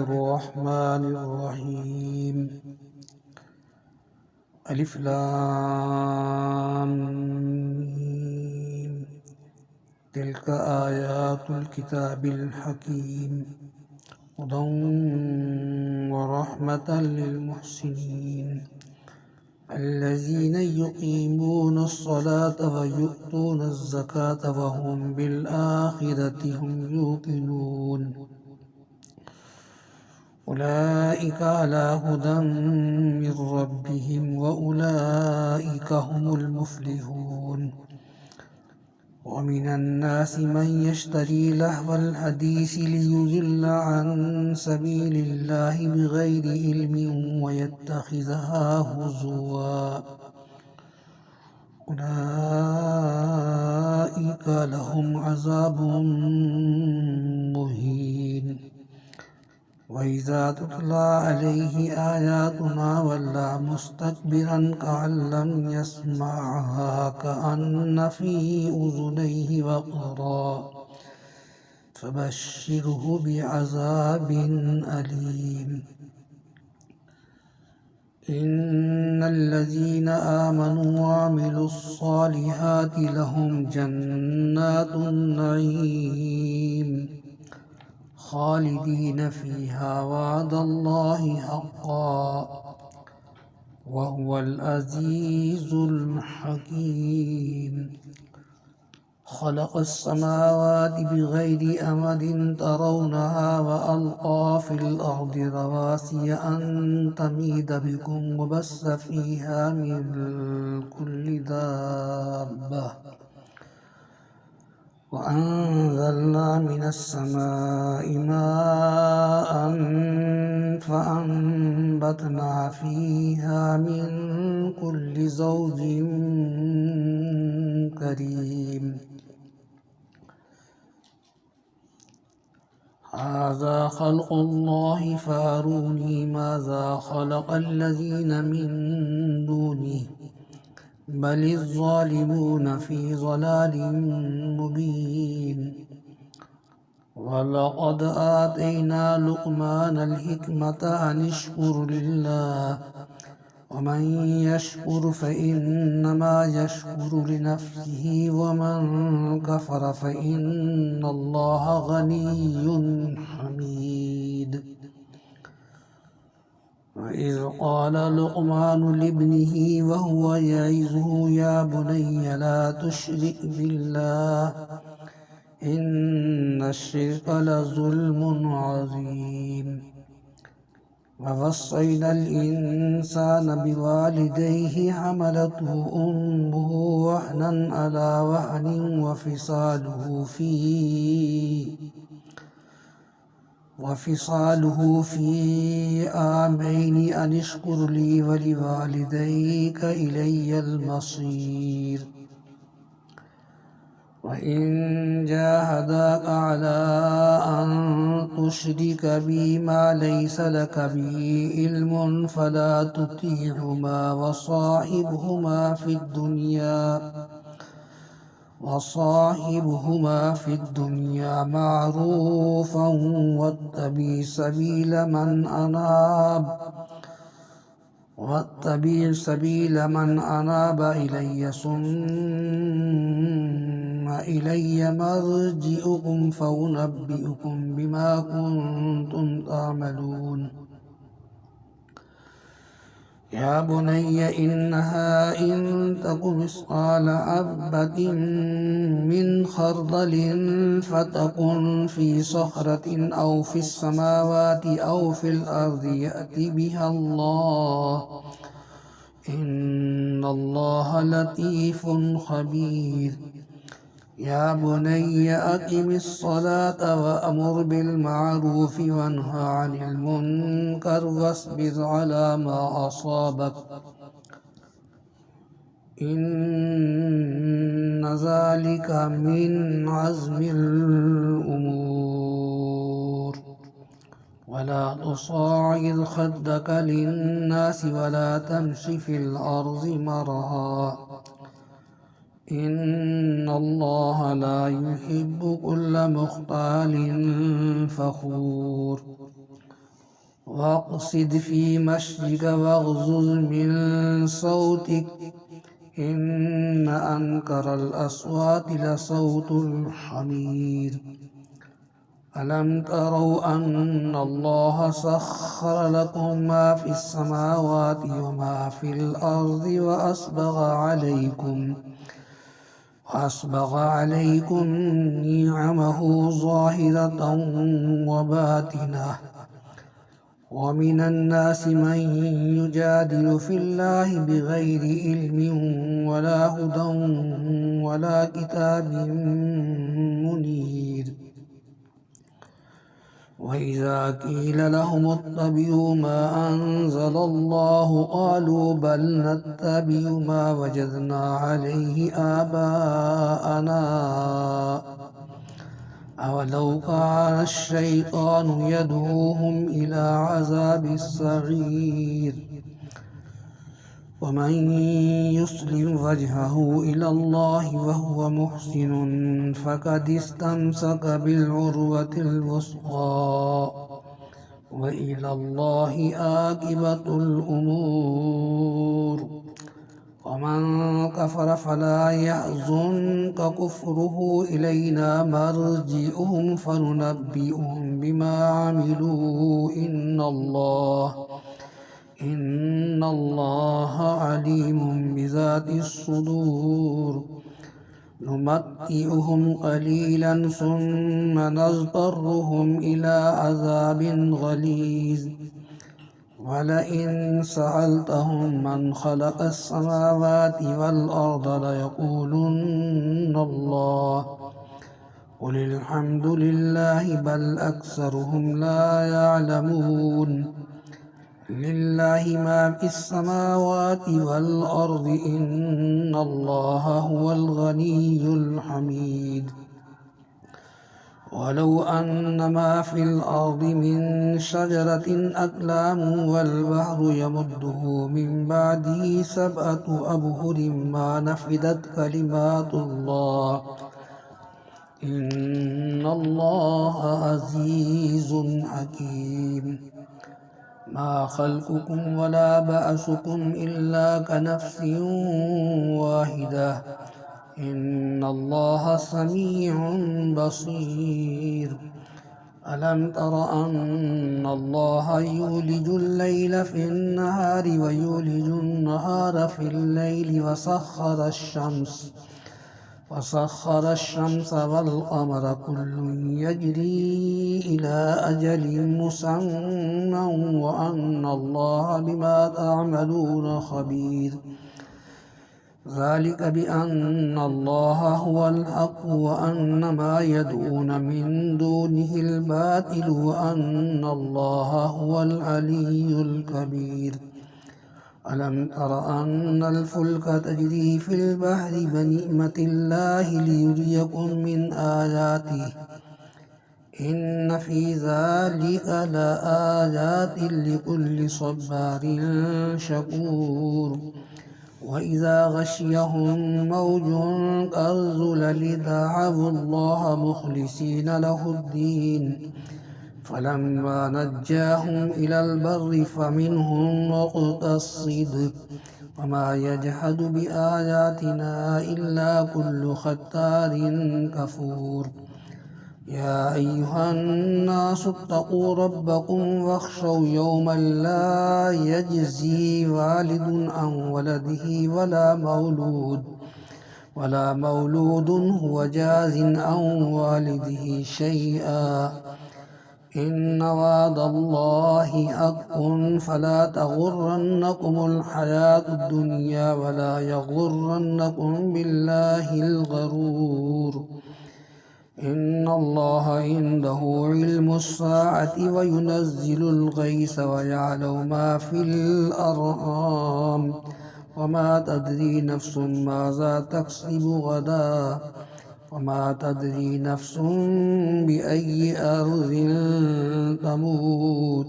الرحمن الرحيم ألف لام ميم. تلك آيات الكتاب الحكيم هدى ورحمة للمحسنين الذين يقيمون الصلاة ويؤتون الزكاة وهم بالآخرة هم يوقنون أولئك على هدى من ربهم وأولئك هم المفلحون ومن الناس من يشتري لهو الحديث ليضل عن سبيل الله بغير علم ويتخذها هزوا أولئك لهم عذاب مهين وإذا تتلى عليه آياتنا ولى مستكبرا كأن لم يسمعها كأن في أذنيه وقرا فبشره بعذاب أليم إن الذين آمنوا وعملوا الصالحات لهم جنات النعيم خالدين فيها وعد الله حقا وهو العزيز الحكيم خلق السماوات بغير أمد ترونها وألقى في الأرض رواسي أن تميد بكم وبث فيها من كل دابة وأنزلنا من السماء ماء فأنبتنا فيها من كل زوج كريم هذا خلق الله فاروني ماذا خلق الذين من دونه بل الظالمون في ضلال مبين ولقد آتينا لقمان الحكمة أن اشكر لله ومن يشكر فإنما يشكر لنفسه ومن كفر فإن الله غني حميد وإذ قال لقمان لابنه وهو يعظه يا بني لا تشرك بالله إن الشرك لظلم عظيم ووصينا الإنسان بوالديه حملته أمه وهنا على وهن وفصاله في عامين أن اشكر لي ولوالديك إلي المصير وإن جاهداك على أن تشرك بي ما ليس لك به علم فلا تطيعهما وصاحبهما في الدنيا معروفا واتبع سبيل من أناب إلي ثم إلي مرجئكم فأنبئكم بما كنتم تعملون يا بني إنها إن تك مثقال حبة من خردل فتكن في صخرة أو في السماوات أو في الأرض يأت بها الله إن الله لطيف خبير يا بني أقم الصلاة وأمر بالمعروف وانه عن المنكر واصبر على ما أصابك إن ذلك من عزم الأمور ولا تصاعد خدك للناس ولا تمش في الأرض مرحا إن الله لا يحب كل مختال فخور واقصد في مشيك واغضض من صوتك إن أنكر الأصوات لصوت الحمير ألم تروا أن الله سخر لكم ما في السماوات وما في الأرض وأسبغ عليكم نعمه ظاهرة وباطنة ومن الناس من يجادل في الله بغير علم ولا هدى ولا كتاب منير وإذا قيل لهم اتبعوا ما أنزل الله قالوا بل نتبع ما وجدنا عليه آباءنا أولو كان الشيطان يدعوهم إلى عذاب السعير ومن يسلم وجهه إلى الله وهو محسن فقد استمسك بالعروة الوثقى وإلى الله عاقبة الأمور ومن كفر فلا يحزنك كفره إلينا مرجعهم فننبئهم بما عملوا إن الله عليم بذات الصدور نمتعهم قليلا ثم نضطرهم إلى عذاب غليظ ولئن سألتهم من خلق السماوات والأرض ليقولن الله قل الحمد لله بل أكثرهم لا يعلمون لله ما في السماوات والأرض إن الله هو الغني الحميد ولو أن ما في الأرض من شجرة أقلام والبحر يمده من بعده 7 أبحر ما نفدت كلمات الله إن الله عزيز حكيم ما خلقكم ولا بعثكم إلا كنفس واحدة إن الله سميع بصير ألم تر أن الله يولج الليل في النهار ويولج النهار في الليل وسخر الشمس والقمر كل يجري إلى أجل مسمى وأن الله بما تعملون خبير ذلك بأن الله هو الحق وأن ما يدعون من دونه الباطل وأن الله هو العلي الكبير ألم تر أن الفلك تجري في البحر بنعمة الله ليريكم من آياته إن في ذلك لآيات لكل صبار شكور وإذا غشيهم موج كالظلل دعوا الله مخلصين له الدين فلما نجاهم إلى البر فمنهم مقتصد وما يجحد بآياتنا إلا كل ختار كفور يا أيها الناس اتقوا ربكم واخشوا يوما لا يجزي والد عن ولده ولا مولود هو جاز عن والده شيئا إن وعد الله حق فلا تغرنكم الحياة الدنيا ولا يغرنكم بالله الغرور إن الله عنده علم الساعة وينزل الغيث ويعلم ما في الأرحام وما تدري نفس ماذا تكسب غدا وما تدري نفس بأي أرض تموت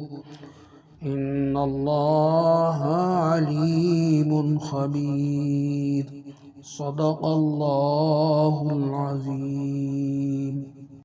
إن الله عليم خبير صدق الله